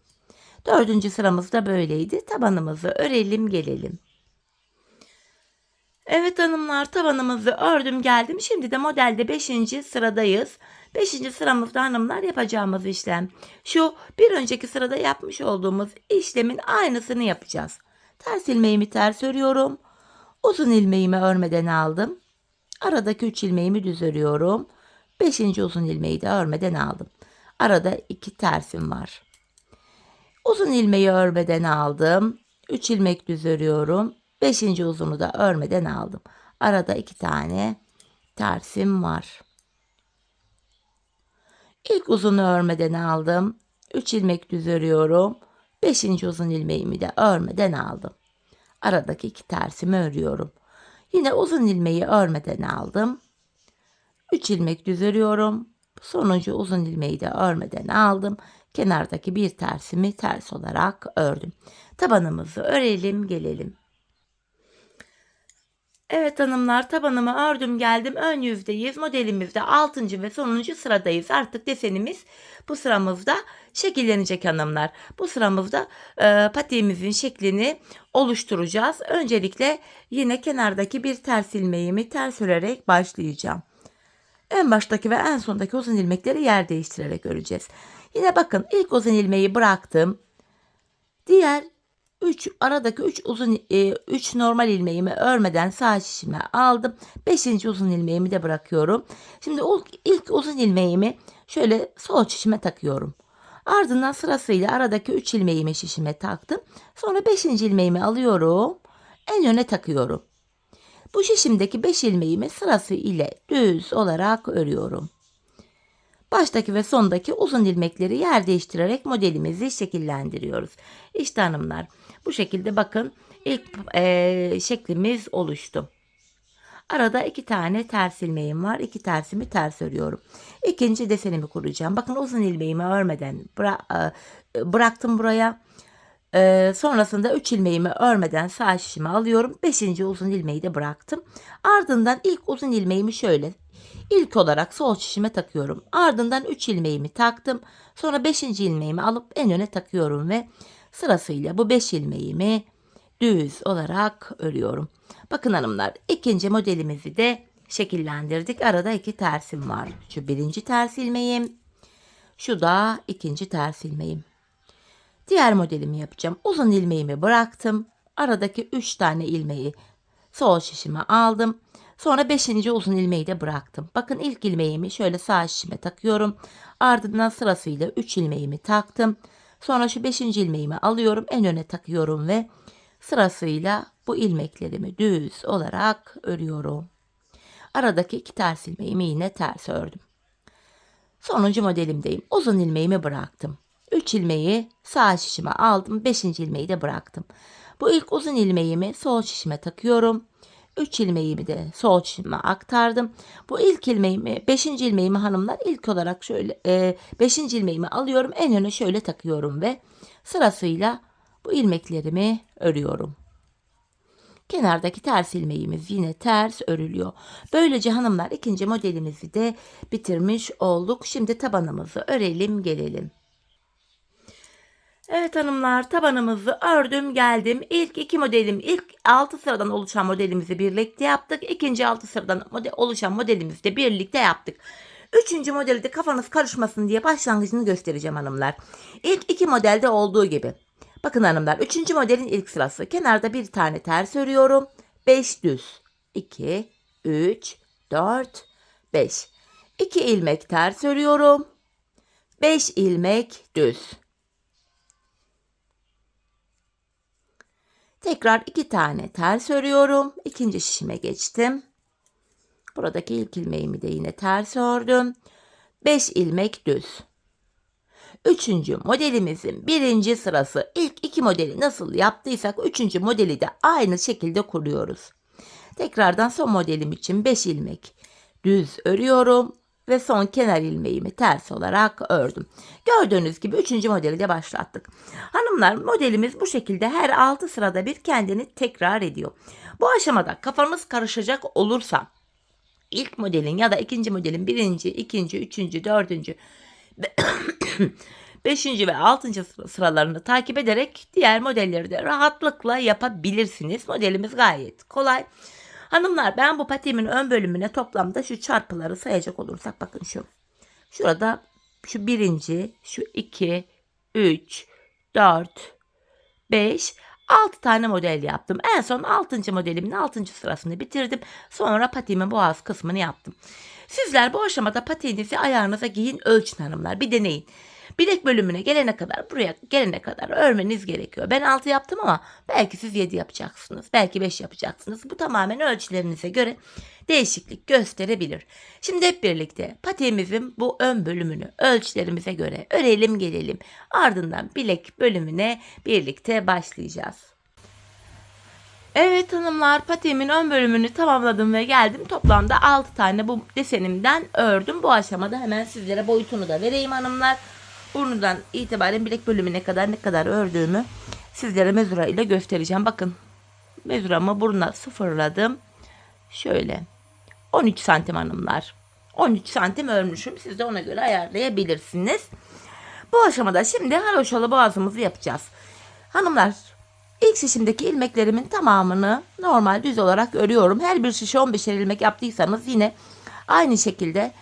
4. sıramız da böyleydi. Tabanımızı örelim gelelim. Evet hanımlar, tabanımızı ördüm geldim. Şimdi de modelde 5. sıradayız. 5. sıramızda hanımlar yapacağımız işlem şu: bir önceki sırada yapmış olduğumuz işlemin aynısını yapacağız. Ters ilmeğimi ters örüyorum. Uzun ilmeğimi örmeden aldım. Aradaki 3 ilmeğimi düz örüyorum. 5. uzun ilmeği de örmeden aldım. Arada 2 tersim var. Uzun ilmeği örmeden aldım. 3 ilmek düz örüyorum. 5. uzunu da örmeden aldım. Arada 2 tane tersim var. İlk uzunu örmeden aldım. 3 ilmek düz örüyorum. 5. uzun ilmeğimi de örmeden aldım. Aradaki 2 tersimi örüyorum. Yine uzun ilmeği örmeden aldım. 3 ilmek düz örüyorum. Sonuncu uzun ilmeği de örmeden aldım. Kenardaki bir tersimi ters olarak ördüm. Tabanımızı örelim gelelim. Evet hanımlar, tabanımı ördüm geldim. Ön yüzdeyiz. Modelimizde 6. ve sonuncu sıradayız. Artık desenimiz bu sıramızda şekillenecek hanımlar. Bu sıramızda patiğimizin şeklini oluşturacağız. Öncelikle yine kenardaki bir ters ilmeğimi ters örerek başlayacağım. En baştaki ve en sondaki uzun ilmekleri yer değiştirerek öreceğiz. Yine bakın, ilk uzun ilmeği bıraktım. Diğer aradaki 3 normal ilmeğimi örmeden sağ şişime aldım. 5. uzun ilmeğimi de bırakıyorum. Şimdi ilk uzun ilmeğimi şöyle sol şişime takıyorum. Ardından sırasıyla aradaki 3 ilmeğimi şişime taktım. Sonra 5. ilmeğimi alıyorum. En öne takıyorum. Bu şişimdeki 5 ilmeğimi sırası ile düz olarak örüyorum. Baştaki ve sondaki uzun ilmekleri yer değiştirerek modelimizi şekillendiriyoruz. İşte hanımlar, bu şekilde bakın ilk şeklimiz oluştu. Arada 2 tane ters ilmeğim var. 2 tersimi ters örüyorum. İkinci desenimi kuracağım. Bakın, uzun ilmeğimi örmeden bıraktım buraya. Sonrasında 3 ilmeğimi örmeden sağ şişime alıyorum. 5. uzun ilmeği de bıraktım. Ardından ilk uzun ilmeğimi şöyle ilk olarak sol şişime takıyorum. Ardından 3 ilmeğimi taktım. Sonra 5. ilmeğimi alıp en öne takıyorum ve sırasıyla bu 5 ilmeğimi düz olarak örüyorum. Bakın hanımlar, ikinci modelimizi de şekillendirdik. Arada 2 tersim var. Şu birinci ters ilmeğim, şu da ikinci ters ilmeğim. Diğer modelimi yapacağım. Uzun ilmeğimi bıraktım. Aradaki 3 tane ilmeği sol şişime aldım. Sonra 5. uzun ilmeği de bıraktım. Bakın, ilk ilmeğimi şöyle sağ şişime takıyorum. Ardından sırasıyla 3 ilmeğimi taktım. Sonra şu 5. ilmeğimi alıyorum. En öne takıyorum ve sırasıyla bu ilmeklerimi düz olarak örüyorum. Aradaki 2 ters ilmeğimi yine ters ördüm. Sonuncu modelimdeyim. Uzun ilmeğimi bıraktım. 3 ilmeği sağ şişime aldım. 5. ilmeği de bıraktım. Bu ilk uzun ilmeğimi sol şişime takıyorum. 3 ilmeğimi de sol şişime aktardım. Bu ilk ilmeğimi, 5. ilmeğimi hanımlar ilk olarak şöyle 5. ilmeğimi alıyorum. En öne şöyle takıyorum ve sırasıyla bu ilmeklerimi örüyorum. Kenardaki ters ilmeğimiz yine ters örülüyor. Böylece hanımlar ikinci modelimizi de bitirmiş olduk. Şimdi tabanımızı örelim gelelim. Evet hanımlar, tabanımızı ördüm geldim. İlk iki modelim, ilk 6 sıradan oluşan modelimizi birlikte yaptık. İkinci 6 sıradan oluşan modelimizi de birlikte yaptık. Üçüncü modeli de kafanız karışmasın diye başlangıcını göstereceğim hanımlar. İlk iki modelde olduğu gibi. Bakın hanımlar, üçüncü modelin ilk sırası. Kenarda bir tane ters örüyorum. 5 düz. 2, 3, 4, 5. 2 ilmek ters örüyorum. 5 ilmek düz. Tekrar 2 tane ters örüyorum. İkinci şişime geçtim. Buradaki ilk ilmeğimi de yine ters ördüm. 5 ilmek düz. Üçüncü modelimizin birinci sırası. İlk iki modeli nasıl yaptıysak üçüncü modeli de aynı şekilde kuruyoruz. Tekrardan son modelim için 5 ilmek düz örüyorum ve son kenar ilmeğimi ters olarak ördüm. Gördüğünüz gibi üçüncü modeli de başlattık. Hanımlar, modelimiz bu şekilde her 6 sırada bir kendini tekrar ediyor. Bu aşamada kafanız karışacak olursa ilk modelin ya da ikinci modelin birinci, ikinci, üçüncü, dördüncü, beşinci ve altıncı sıralarını takip ederek diğer modelleri de rahatlıkla yapabilirsiniz. Modelimiz gayet kolay. Hanımlar, ben bu patiğimin ön bölümüne toplamda şu çarpıları sayacak olursak bakın şu. Şurada şu birinci, şu 2, 3, 4, 5, 6 tane model yaptım. En son 6. modelimin 6. sırasını bitirdim. Sonra patiğimin boğaz kısmını yaptım. Sizler bu aşamada patiğinizi ayağınıza giyin, ölçün hanımlar. Bir deneyin. Bilek bölümüne gelene kadar, buraya gelene kadar örmeniz gerekiyor. Ben 6 yaptım ama belki siz 7 yapacaksınız. Belki 5 yapacaksınız. Bu tamamen ölçülerinize göre değişiklik gösterebilir. Şimdi hep birlikte patiğimizin bu ön bölümünü ölçülerimize göre örelim gelelim. Ardından bilek bölümüne birlikte başlayacağız. Evet hanımlar, patiğimin ön bölümünü tamamladım ve geldim. Toplamda 6 tane bu desenimden ördüm. Bu aşamada hemen sizlere boyutunu da vereyim hanımlar. Burnundan itibaren bilek bölümüne kadar ne kadar ördüğümü sizlere mezura ile göstereceğim. Bakın, mezuramı buruna sıfırladım. Şöyle 13 santim hanımlar. 13 santim örmüşüm. Siz de ona göre ayarlayabilirsiniz. Bu aşamada şimdi haroşalı boğazımızı yapacağız. Hanımlar, ilk şişimdeki ilmeklerimin tamamını normal düz olarak örüyorum. Her bir şişe 15'er ilmek yaptıysanız yine aynı şekilde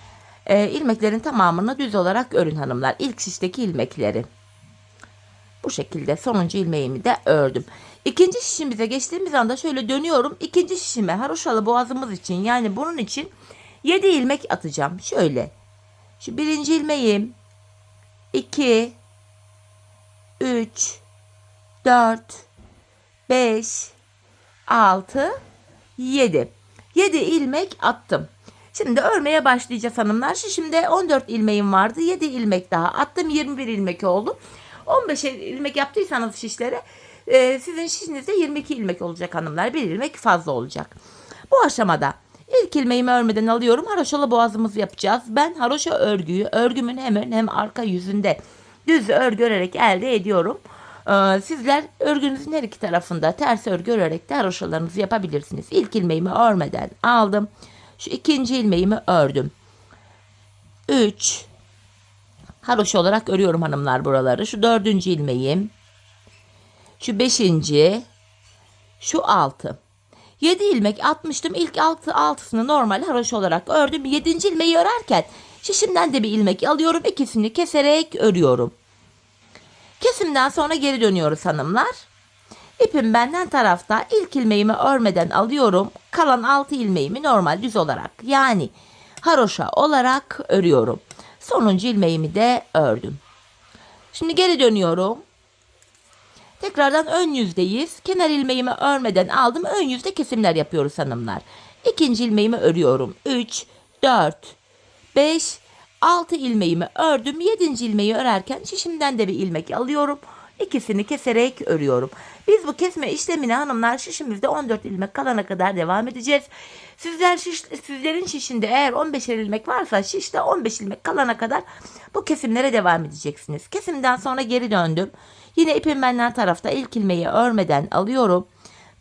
ilmeklerin tamamını düz olarak örün hanımlar. İlk şişteki ilmekleri. Bu şekilde sonuncu ilmeğimi de ördüm. İkinci şişimize geçtiğimiz anda şöyle dönüyorum. İkinci şişime haroşalı boğazımız için, yani bunun için 7 ilmek atacağım. Şöyle. Şu birinci ilmeğim. 2, 3, 4, 5, 6, 7. 7 ilmek attım. Şimdi örmeye başlayacağız hanımlar. Şişimde 14 ilmeğim vardı. 7 ilmek daha attım. 21 ilmek oldu. 15 ilmek yaptıysanız şişlere sizin şişinizde 22 ilmek olacak hanımlar. 1 ilmek fazla olacak. Bu aşamada ilk ilmeğimi örmeden alıyorum. Haroşalı boğazımızı yapacağız. Ben haroşa örgüyü örgümün hem arka yüzünde düz örgü örerek elde ediyorum. Sizler örgünüzün her iki tarafında ters örgü örerek de haroşalarınızı yapabilirsiniz. İlk ilmeğimi örmeden aldım. Şu ikinci ilmeğimi ördüm. 3 haroşa olarak örüyorum hanımlar buraları. Şu dördüncü ilmeğim. Şu beşinci. Şu 6. 7 ilmek atmıştım. İlk altısını normal haroşa olarak ördüm. 7. ilmeği örerken şişimden de bir ilmek alıyorum. İkisini keserek örüyorum. Kesimden sonra geri dönüyoruz hanımlar. İpim benden tarafta, ilk ilmeğimi örmeden alıyorum. Kalan 6 ilmeğimi normal düz olarak, yani haroşa olarak örüyorum. Sonuncu ilmeğimi de ördüm. Şimdi geri dönüyorum. Tekrardan ön yüzdeyiz. Kenar ilmeğimi örmeden aldım. Ön yüzde kesimler yapıyoruz hanımlar. İkinci ilmeğimi örüyorum. 3, 4, 5, 6 ilmeğimi ördüm. 7. ilmeği örerken şişimden de bir ilmek alıyorum. İkisini keserek örüyorum. Biz bu kesme işlemine hanımlar şişimizde 14 ilmek kalana kadar devam edeceğiz. Sizlerin şişinde eğer 15'er ilmek varsa şişte 15 ilmek kalana kadar bu kesimlere devam edeceksiniz. Kesimden sonra geri döndüm. Yine ipim benden tarafta, ilk ilmeği örmeden alıyorum.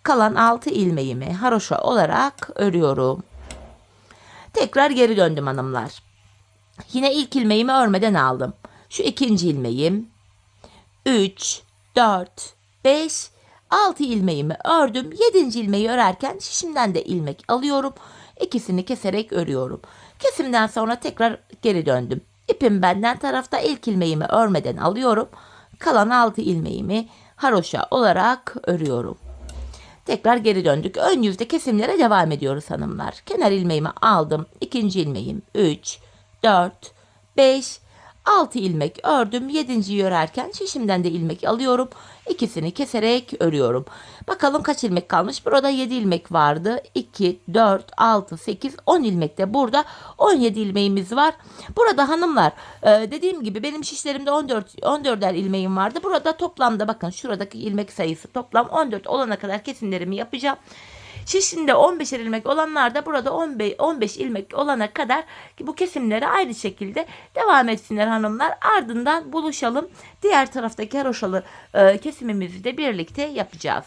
Kalan 6 ilmeğimi haroşa olarak örüyorum. Tekrar geri döndüm hanımlar. Yine ilk ilmeğimi örmeden aldım. Şu ikinci ilmeğim. 3, 4, 5, 6 ilmeğimi ördüm. 7. ilmeği örerken şişimden de ilmek alıyorum. İkisini keserek örüyorum. Kesimden sonra tekrar geri döndüm. İpim benden tarafta, ilk ilmeğimi örmeden alıyorum. Kalan 6 ilmeğimi haroşa olarak örüyorum. Tekrar geri döndük. Ön yüzde kesimlere devam ediyoruz hanımlar. Kenar ilmeğimi aldım. İkinci ilmeğim 3, 4, 5, 6 ilmek ördüm. 7.'yi örerken şişimden de ilmek alıyorum. İkisini keserek örüyorum. Bakalım kaç ilmek kalmış? Burada 7 ilmek vardı. 2, 4, 6, 8, 10 ilmek de burada. 17 ilmeğimiz var. Burada hanımlar dediğim gibi benim şişlerimde 14'er ilmeğim vardı. Burada toplamda bakın şuradaki ilmek sayısı toplam 14 olana kadar kesimlerimi yapacağım. Şişinde 15'er ilmek olanlar da burada 15 ilmek olana kadar bu kesimleri aynı şekilde devam etsinler hanımlar. Ardından buluşalım. Diğer taraftaki haroşalı kesimimizi de birlikte yapacağız.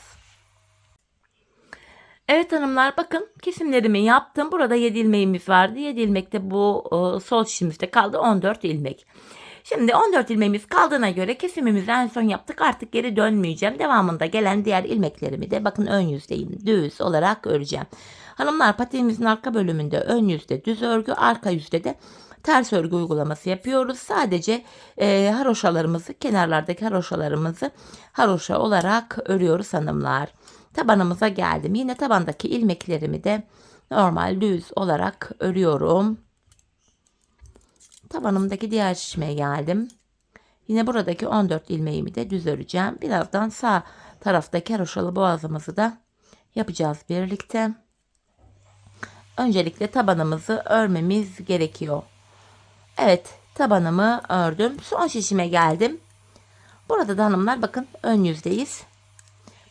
Evet hanımlar, bakın kesimlerimi yaptım. Burada 7 ilmeğimiz vardı. 7 ilmek de bu sol şişimizde kaldı. 14 ilmek. Şimdi 14 ilmeğimiz kaldığına göre kesimimizi en son yaptık. Artık geri dönmeyeceğim. Devamında gelen diğer ilmeklerimi de bakın ön yüzdeyim düz olarak öreceğim. Hanımlar, patiğimizin arka bölümünde ön yüzde düz örgü, arka yüzde de ters örgü uygulaması yapıyoruz. Sadece haroşalarımızı, kenarlardaki haroşalarımızı haroşa olarak örüyoruz hanımlar. Tabanımıza geldim. Yine tabandaki ilmeklerimi de normal düz olarak örüyorum. Tabanımdaki diğer şişmeye geldim. Yine buradaki 14 ilmeğimi de düz öreceğim. Birazdan sağ taraftaki haroşalı boğazımızı da yapacağız birlikte. Öncelikle tabanımızı örmemiz gerekiyor. Evet, tabanımı ördüm. Son şişime geldim. Burada da hanımlar bakın ön yüzdeyiz.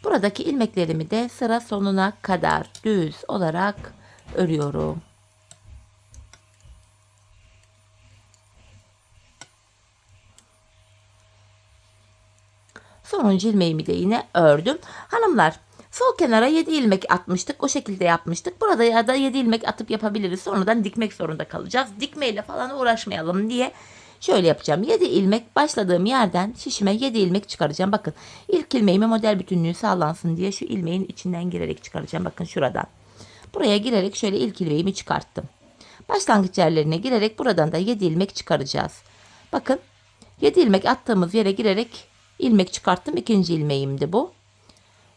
Buradaki ilmeklerimi de sıra sonuna kadar düz olarak örüyorum. Sonuncu ilmeğimi de yine ördüm. Hanımlar, sol kenara 7 ilmek atmıştık. O şekilde yapmıştık. Burada ya da 7 ilmek atıp yapabiliriz. Sonradan dikmek zorunda kalacağız. Dikmeyle falan uğraşmayalım diye şöyle yapacağım. 7 ilmek başladığım yerden şişime 7 ilmek çıkaracağım. Bakın ilk ilmeğime model bütünlüğü sağlansın diye şu ilmeğin içinden girerek çıkaracağım. Bakın şuradan. Buraya girerek şöyle ilk ilmeğimi çıkarttım. Başlangıç yerlerine girerek buradan da 7 ilmek çıkaracağız. Bakın 7 ilmek attığımız yere girerek ilmek çıkarttım. İkinci ilmeğimdi bu.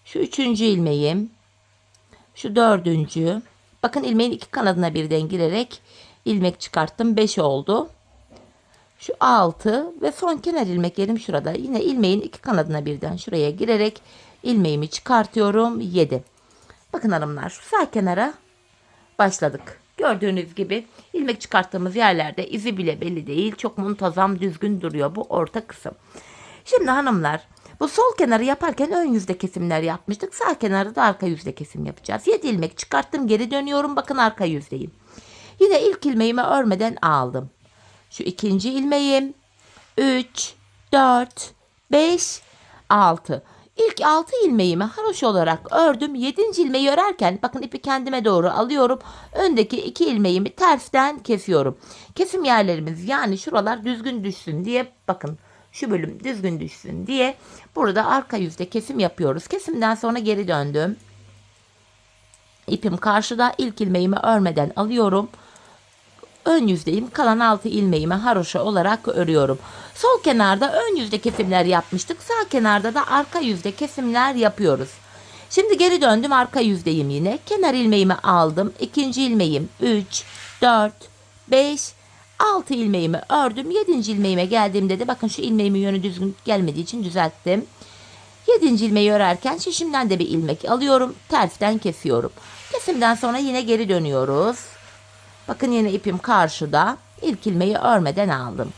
Şu üçüncü ilmeğim. Şu dördüncü. Bakın ilmeğin iki kanadına birden girerek ilmek çıkarttım. 5 oldu. Şu 6 ve son kenar ilmek yerim şurada. Yine ilmeğin iki kanadına birden şuraya girerek ilmeğimi çıkartıyorum. 7. Bakın hanımlar, şu sağ kenara başladık. Gördüğünüz gibi ilmek çıkarttığımız yerlerde izi bile belli değil. Çok muntazam, düzgün duruyor bu orta kısım. Şimdi hanımlar, bu sol kenarı yaparken ön yüzde kesimler yapmıştık. Sağ kenarı da arka yüzde kesim yapacağız. 7 ilmek çıkarttım, geri dönüyorum. Bakın arka yüzdeyim. Yine ilk ilmeğimi örmeden aldım. Şu ikinci ilmeğim. 3, 4, 5, 6. İlk 6 ilmeğimi haroşa olarak ördüm. 7. ilmeği örerken bakın ipi kendime doğru alıyorum. Öndeki 2 ilmeğimi tersten kesiyorum. Kesim yerlerimiz yani şuralar düzgün düşsün diye bakın. Şu bölüm düzgün düşsün diye burada arka yüzde kesim yapıyoruz. Kesimden sonra geri döndüm. İpim karşıda, ilk ilmeğimi örmeden alıyorum. Ön yüzdeyim. Kalan 6 ilmeğimi haroşa olarak örüyorum. Sol kenarda ön yüzde kesimler yapmıştık. Sağ kenarda da arka yüzde kesimler yapıyoruz. Şimdi geri döndüm, arka yüzdeyim yine. Kenar ilmeğimi aldım. İkinci ilmeğim 3, 4, 5, 6 ilmeğimi ördüm. 7. ilmeğime geldiğimde de bakın şu ilmeğimin yönü düzgün gelmediği için düzelttim. 7. ilmeği örerken şişimden de bir ilmek alıyorum. Tersten kesiyorum. Kesimden sonra yine geri dönüyoruz. Bakın yine ipim karşıda. İlk ilmeği örmeden aldım.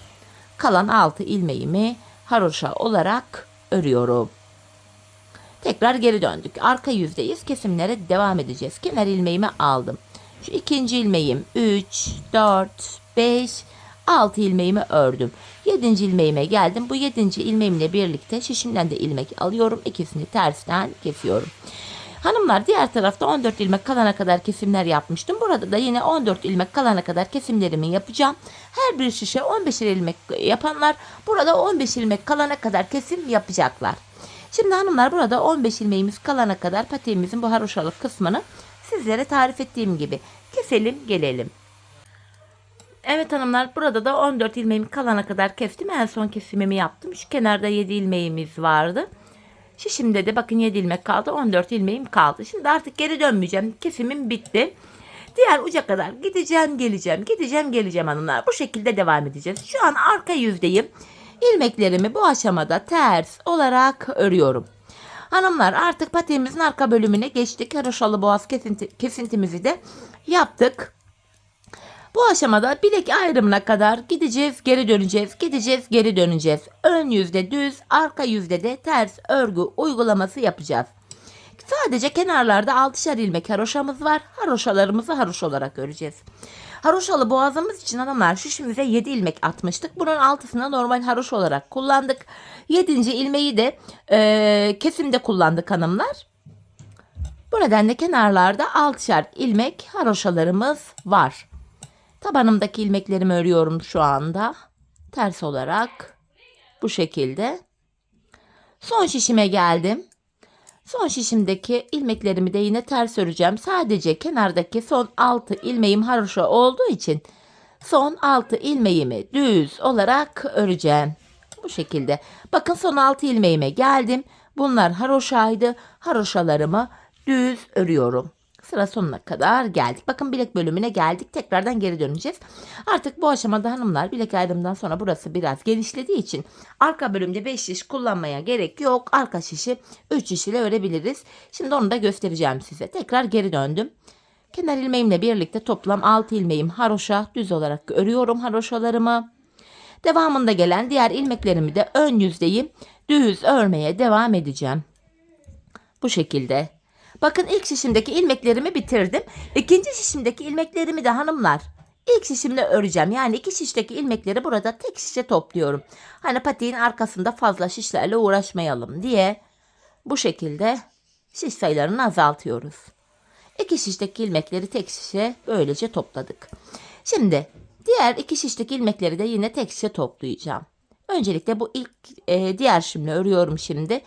Kalan 6 ilmeğimi haroşa olarak örüyorum. Tekrar geri döndük. Arka yüzdeyiz. Kesimlere devam edeceğiz. Kenar ilmeğimi aldım. Şu ikinci ilmeğim 3, 4, 5, 6 ilmeğimi ördüm. 7. ilmeğime geldim. Bu 7. ilmeğimle birlikte şişimden de ilmek alıyorum. İkisini tersten kesiyorum. Hanımlar diğer tarafta 14 ilmek kalana kadar kesimler yapmıştım. Burada da yine 14 ilmek kalana kadar kesimlerimi yapacağım. Her bir şişe 15 ilmek yapanlar burada 15 ilmek kalana kadar kesim yapacaklar. Şimdi hanımlar burada 15 ilmeğimiz kalana kadar patiğimizin bu haroşalık kısmını sizlere tarif ettiğim gibi keselim gelelim. Evet hanımlar, burada da 14 ilmeğimi kalana kadar kestim. En son kesimimi yaptım. Şu kenarda 7 ilmeğimiz vardı. Şişimde de bakın 7 ilmek kaldı. 14 ilmeğim kaldı. Şimdi artık geri dönmeyeceğim. Kesimim bitti. Diğer uca kadar gideceğim geleceğim. Gideceğim geleceğim hanımlar. Bu şekilde devam edeceğiz. Şu an arka yüzdeyim. İlmeklerimi bu aşamada ters olarak örüyorum. Hanımlar artık patiğimizin arka bölümüne geçtik. Haroşalı boğaz kesintimizi de yaptık. Bu aşamada bilek ayrımına kadar gideceğiz, geri döneceğiz, gideceğiz, geri döneceğiz. Ön yüzde düz, arka yüzde de ters örgü uygulaması yapacağız. Sadece kenarlarda 6'şer ilmek haroşamız var. Haroşalarımızı haroş olarak öreceğiz. Haroşalı boğazımız için hanımlar şişimize 7 ilmek atmıştık. Bunun 6'sını normal haroş olarak kullandık. 7. ilmeği de kesimde kullandık hanımlar. Bu nedenle kenarlarda 6'şer ilmek haroşalarımız var. Tabanımdaki ilmeklerimi örüyorum şu anda. Ters olarak. Bu şekilde. Son şişime geldim. Son şişimdeki ilmeklerimi de yine ters öreceğim. Sadece kenardaki son 6 ilmeğim haroşa olduğu için son 6 ilmeğimi düz olarak öreceğim. Bu şekilde. Bakın son 6 ilmeğime geldim. Bunlar haroşaydı. Haroşalarımı düz örüyorum. Sıra sonuna kadar geldik. Bakın bilek bölümüne geldik. Tekrardan geri döneceğiz. Artık bu aşamada hanımlar bilek ayrımından sonra burası biraz genişlediği için arka bölümde 5 şiş kullanmaya gerek yok. Arka şişi 3 şiş ile örebiliriz. Şimdi onu da göstereceğim size. Tekrar geri döndüm. Kenar ilmeğimle birlikte toplam 6 ilmeğim haroşa düz olarak örüyorum haroşalarımı. Devamında gelen diğer ilmeklerimi de ön yüzdeyim düz örmeye devam edeceğim. Bu şekilde. Bakın ilk şişimdeki ilmeklerimi bitirdim. İkinci şişimdeki ilmeklerimi de hanımlar ilk şişimle öreceğim. Yani 2 şişteki ilmekleri burada tek şişe topluyorum. Hani patiğin arkasında fazla şişlerle uğraşmayalım diye bu şekilde şiş sayılarını azaltıyoruz. 2 şişteki ilmekleri tek şişe böylece topladık. Şimdi diğer 2 şişteki ilmekleri de yine tek şişe toplayacağım. Öncelikle bu ilk diğer şişimle örüyorum şimdi.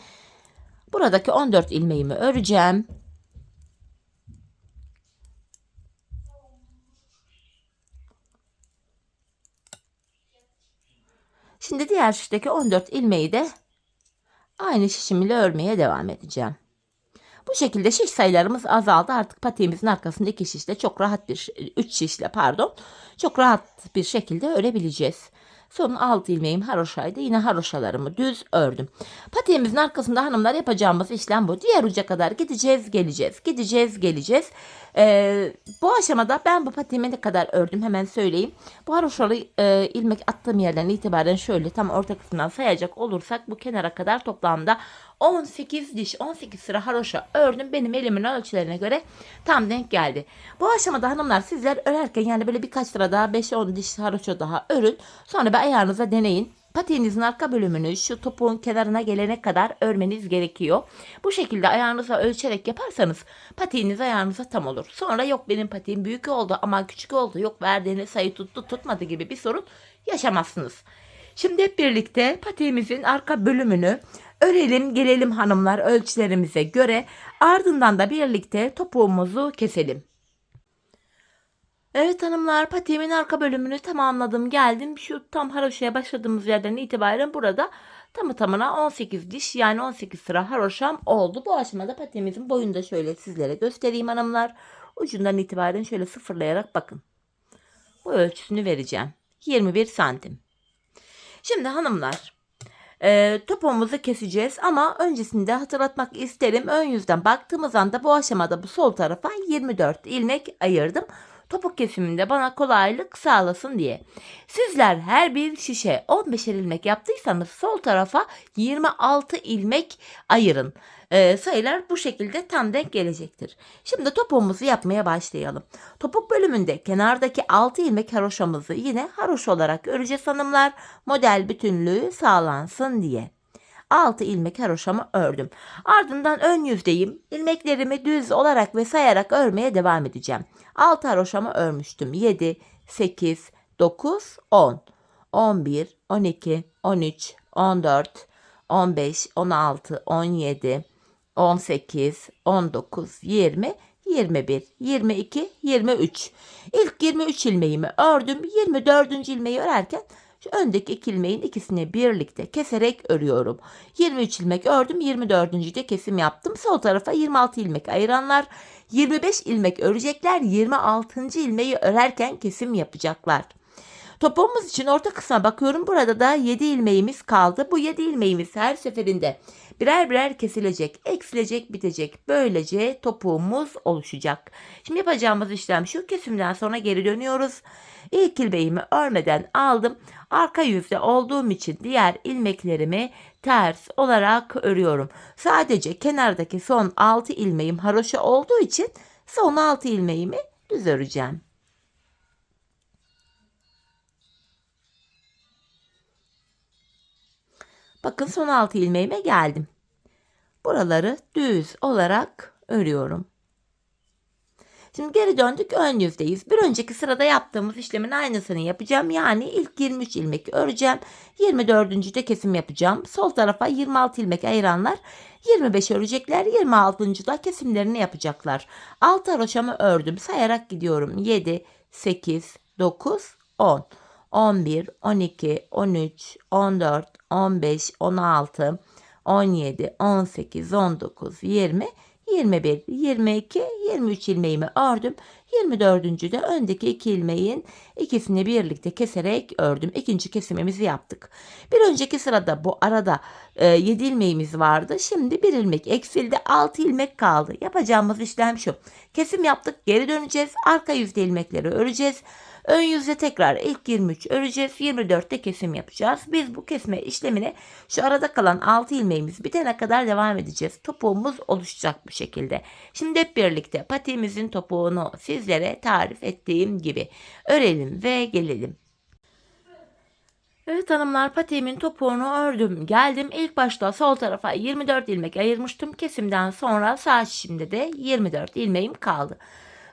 Buradaki 14 ilmeğimi öreceğim. Şimdi diğer şişteki 14 ilmeği de aynı şişim ile örmeye devam edeceğim. Bu şekilde şiş sayılarımız azaldı. Artık patiğimizin arkasında 2 şişle çok rahat 3 şişle çok rahat bir şekilde örebileceğiz. Son 6 ilmeğim haroşaydı. Yine haroşalarımı düz ördüm. Patiğimizin arkasında hanımlar yapacağımız işlem bu. Diğer uca kadar gideceğiz, geleceğiz. Gideceğiz, geleceğiz. Bu aşamada ben bu patiğimi ne kadar ördüm hemen söyleyeyim. Bu haroşalı ilmek attığım yerden itibaren şöyle tam orta kısmından sayacak olursak bu kenara kadar toplamda 18 diş, 18 sıra haroşa ördüm. Benim elimin ölçülerine göre tam denk geldi. Bu aşamada hanımlar sizler örerken yani böyle birkaç sıra daha 5-10 diş haroşa daha örün. Sonra bir ayağınıza deneyin. Patiğinizin arka bölümünü şu topuğun kenarına gelene kadar örmeniz gerekiyor. Bu şekilde ayağınıza ölçerek yaparsanız patiğiniz ayağınıza tam olur. Sonra yok benim patiğim büyük oldu ama küçük oldu. Yok verdiğiniz sayı tuttu tutmadı gibi bir sorun yaşamazsınız. Şimdi hep birlikte patiğimizin arka bölümünü örelim gelelim hanımlar ölçülerimize göre. Ardından da birlikte topuğumuzu keselim. Evet hanımlar patiğimin arka bölümünü tamamladım geldim. Şu tam haroşaya başladığımız yerden itibaren burada tamı tamına 18 diş yani 18 sıra haroşam oldu. Bu aşamada patiğimizin boyunu da şöyle sizlere göstereyim hanımlar. Ucundan itibaren şöyle sıfırlayarak bakın. Bu ölçüsünü vereceğim. 21 santim. Şimdi hanımlar topuğumuzu keseceğiz ama öncesinde hatırlatmak isterim. Ön yüzden baktığımız anda bu aşamada bu sol tarafa 24 ilmek ayırdım. Topuk kesiminde bana kolaylık sağlasın diye. Sizler her bir şişe 15'er ilmek yaptıysanız sol tarafa 26 ilmek ayırın. Sayılar bu şekilde tam denk gelecektir. Şimdi topuğumuzu yapmaya başlayalım. Topuk bölümünde kenardaki 6 ilmek haroşamızı yine haroş olarak öreceğiz hanımlar. Model bütünlüğü sağlansın diye. 6 ilmek haroşamı ördüm. Ardından ön yüzdeyim. İlmeklerimi düz olarak ve sayarak örmeye devam edeceğim. 6 haroşamı örmüştüm. 7, 8, 9, 10, 11, 12, 13, 14, 15, 16, 17, 18, 19, 20, 21, 22, 23. İlk 23 ilmeğimi ördüm. 24. ilmeği örerken şu öndeki iki ilmeğin ikisini birlikte keserek örüyorum. 23 ilmek ördüm. 24. de kesim yaptım. Sol tarafa 26 ilmek ayıranlar 25 ilmek örecekler. 26. ilmeği örerken kesim yapacaklar. Topuğumuz için orta kısma bakıyorum. Burada da 7 ilmeğimiz kaldı. Bu 7 ilmeğimiz her seferinde birer birer kesilecek, eksilecek, bitecek. Böylece topuğumuz oluşacak. Şimdi yapacağımız işlem şu. Kesimden sonra geri dönüyoruz. İlk ilmeğimi örmeden aldım. Arka yüzde olduğum için diğer ilmeklerimi ters olarak örüyorum. Sadece kenardaki son 6 ilmeğim haroşa olduğu için son 6 ilmeğimi düz öreceğim. Bakın son 6 ilmeğime geldim. Buraları düz olarak örüyorum. Şimdi geri döndük, ön yüzdeyiz. Bir önceki sırada yaptığımız işlemin aynısını yapacağım. Yani ilk 23 ilmek öreceğim. 24. de kesim yapacağım. Sol tarafa 26 ilmek ayıranlar 25 örecekler. 26. da kesimlerini yapacaklar. 6 haroşamı ördüm. Sayarak gidiyorum. 7, 8, 9, 10. 11, 12, 13, 14, 15, 16, 17, 18, 19, 20, 21, 22, 23 ilmeğimi ördüm. 24. de öndeki iki ilmeğin ikisini birlikte keserek ördüm. İkinci kesimimizi yaptık. Bir önceki sırada bu arada 7 ilmeğimiz vardı. Şimdi bir ilmek eksildi. 6 ilmek kaldı. Yapacağımız işlem şu. Kesim yaptık. Geri döneceğiz. Arka yüzde ilmekleri öreceğiz. Ön yüzde tekrar ilk 23 öreceğiz. 24'te kesim yapacağız. Biz bu kesme işlemine şu arada kalan 6 ilmeğimiz bitene kadar devam edeceğiz. Topuğumuz oluşacak bu şekilde. Şimdi hep birlikte patiğimizin topuğunu sizlere tarif ettiğim gibi örelim ve gelelim. Evet hanımlar, patiğimin topuğunu ördüm. Geldim, ilk başta sol tarafa 24 ilmek ayırmıştım. Kesimden sonra sağ şişimde de 24 ilmeğim kaldı.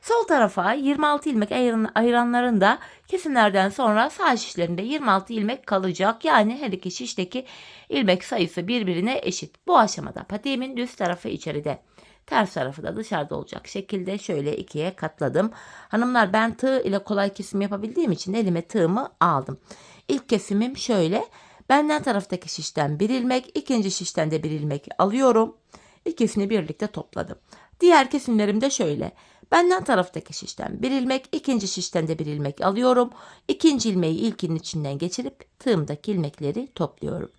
Sol tarafa 26 ilmek ayıranların da kesimlerden sonra sağ şişlerinde 26 ilmek kalacak. Yani her iki şişteki ilmek sayısı birbirine eşit. Bu aşamada patiğimin düz tarafı içeride, ters tarafı da dışarıda olacak şekilde şöyle ikiye katladım. Hanımlar, ben tığ ile kolay kesim yapabildiğim için elime tığımı aldım. İlk kesimim şöyle. Benden taraftaki şişten bir ilmek, ikinci şişten de bir ilmek alıyorum. İkisini birlikte topladım. Diğer kesimlerim de şöyle. Benden taraftaki şişten bir ilmek, ikinci şişten de bir ilmek alıyorum. İkinci ilmeği ilkinin içinden geçirip tığımdaki ilmekleri topluyorum.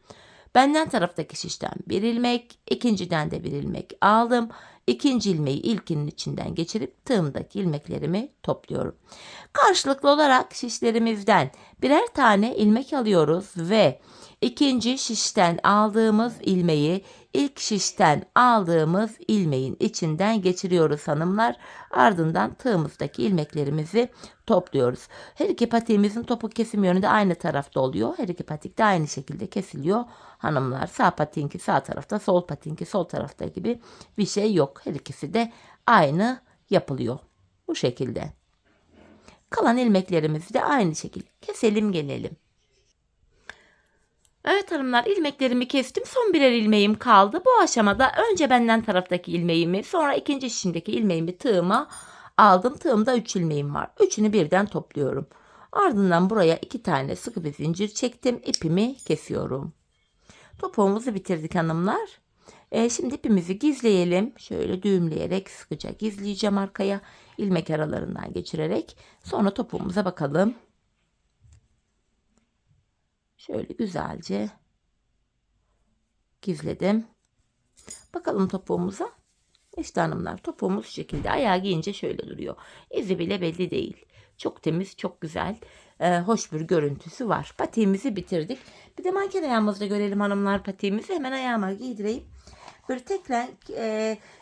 Benden taraftaki şişten bir ilmek, ikinciden de bir ilmek aldım. İkinci ilmeği ilkinin içinden geçirip tığımdaki ilmeklerimi topluyorum. Karşılıklı olarak şişlerimizden birer tane ilmek alıyoruz ve ikinci şişten aldığımız ilmeği ilk şişten aldığımız ilmeğin içinden geçiriyoruz hanımlar. Ardından tığımızdaki ilmeklerimizi topluyoruz. Her iki patiğimizin topuk kesim yönü de aynı tarafta oluyor. Her iki patik de aynı şekilde kesiliyor hanımlar. Sağ patiğinki sağ tarafta, sol patiğinki sol tarafta gibi bir şey yok. Her ikisi de aynı yapılıyor. Bu şekilde. Kalan ilmeklerimizi de aynı şekilde keselim gelelim. Evet hanımlar, ilmeklerimi kestim. Son birer ilmeğim kaldı. Bu aşamada önce benden taraftaki ilmeğimi, sonra ikinci şişimdeki ilmeğimi tığıma aldım. Tığımda 3 ilmeğim var. Üçünü birden topluyorum. Ardından buraya 2 tane sıkı bir zincir çektim. İpimi kesiyorum. Topuğumuzu bitirdik hanımlar. Şimdi ipimizi gizleyelim. Şöyle düğümleyerek sıkıca gizleyeceğim arkaya. İlmek aralarından geçirerek. Sonra topuğumuza bakalım. Şöyle güzelce gizledim. Bakalım topuğumuza. İşte hanımlar, topuğumuz şu şekilde. Ayağı giyince şöyle duruyor. İzi bile belli değil. Çok temiz, çok güzel, hoş bir görüntüsü var. Patiğimizi bitirdik. Bir de manken ayağımızda görelim hanımlar patiğimizi. Hemen ayağıma giydireyim. Böyle tek renk,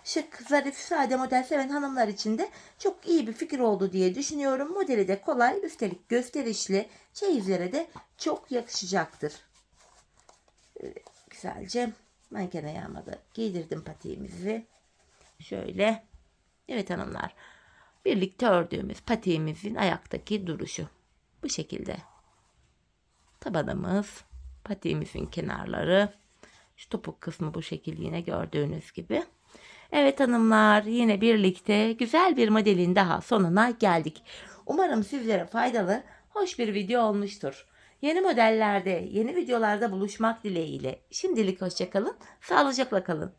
şık, zarif, sade model seven hanımlar için de çok iyi bir fikir oldu diye düşünüyorum. Modeli de kolay, üstelik gösterişli, çeyizlere de çok yakışacaktır. Güzelce Manken ayağıma da giydirdim patiğimizi. Şöyle. Evet hanımlar. Birlikte ördüğümüz patiğimizin ayaktaki duruşu. Bu şekilde. Tabanımız, patiğimizin kenarları. Şu topuk kısmı bu şekilde yine gördüğünüz gibi. Evet hanımlar, yine birlikte güzel bir modelin daha sonuna geldik. Umarım sizlere faydalı, hoş bir video olmuştur. Yeni modellerde, yeni videolarda buluşmak dileğiyle. Şimdilik hoşça kalın, sağlıcakla kalın.